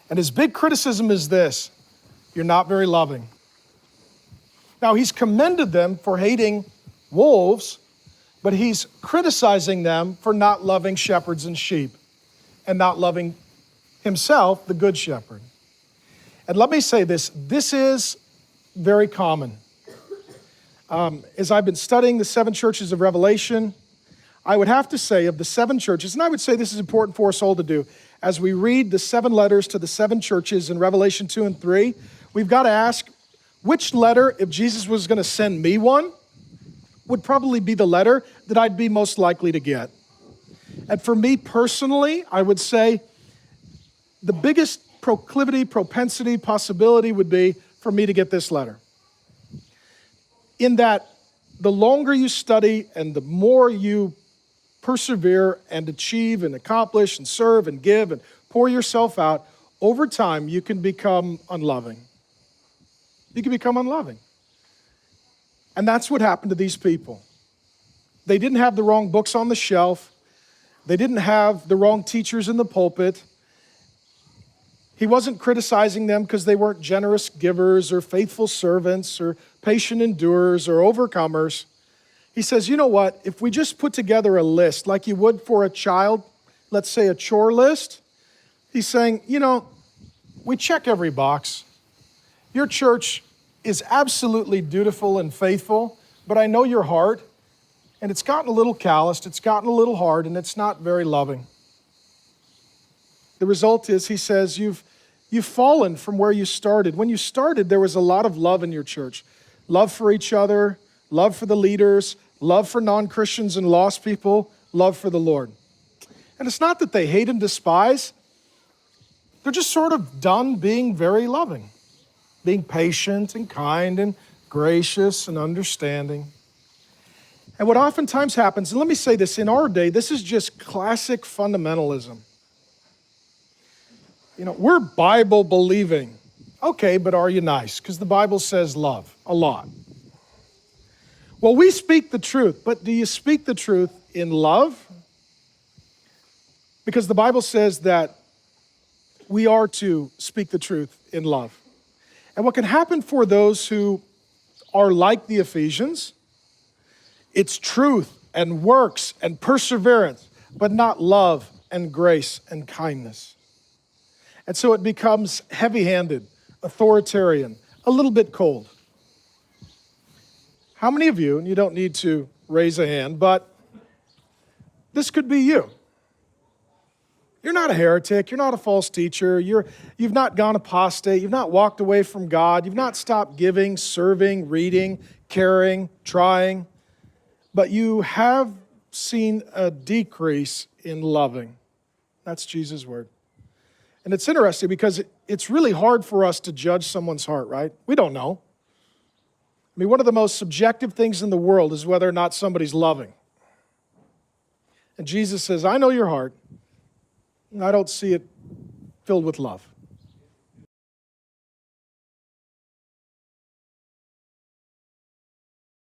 And his big criticism is this: you're not very loving. Now, he's commended them for hating wolves, but he's criticizing them for not loving shepherds and sheep and not loving himself, the good shepherd. And let me say this is very common. As I've been studying the 7 churches of Revelation, I would have to say of the 7 churches, and I would say this is important for us all to do, as we read the 7 letters to the 7 churches in Revelation 2 and 3, we've got to ask, which letter, if Jesus was going to send me one, would probably be the letter that I'd be most likely to get. And for me personally, I would say the biggest proclivity, propensity, possibility would be for me to get this letter. In that, the longer you study and the more you persevere and achieve and accomplish and serve and give and pour yourself out, over time you can become unloving. You can become unloving. And that's what happened to these people. They didn't have the wrong books on the shelf. They didn't have the wrong teachers in the pulpit. He wasn't criticizing them because they weren't generous givers or faithful servants or patient endurers or overcomers. He says, you know what? If we just put together a list like you would for a child, let's say a chore list, he's saying, we check every box. Your church is absolutely dutiful and faithful, but I know your heart, and it's gotten a little calloused, it's gotten a little hard, and it's not very loving. The result is, he says, you've fallen from where you started. When you started, there was a lot of love in your church. Love for each other, love for the leaders, love for non-Christians and lost people, love for the Lord. And it's not that they hate and despise. They're just sort of done being very loving, being patient and kind and gracious and understanding. And what oftentimes happens, and let me say this, in our day, this is just classic fundamentalism. We're Bible believing. Okay, but are you nice? Because the Bible says love a lot. Well, we speak the truth, but do you speak the truth in love? Because the Bible says that we are to speak the truth in love. And what can happen for those who are like the Ephesians, it's truth and works and perseverance, but not love and grace and kindness. And so it becomes heavy-handed, authoritarian, a little bit cold. How many of you, and you don't need to raise a hand, but this could be you. You're not a heretic, you're not a false teacher, you've not gone apostate, you've not walked away from God, you've not stopped giving, serving, reading, caring, trying, but you have seen a decrease in loving. That's Jesus' word. And it's interesting because it's really hard for us to judge someone's heart, right? We don't know. I mean, one of the most subjective things in the world is whether or not somebody's loving. And Jesus says, I know your heart, and I don't see it filled with love.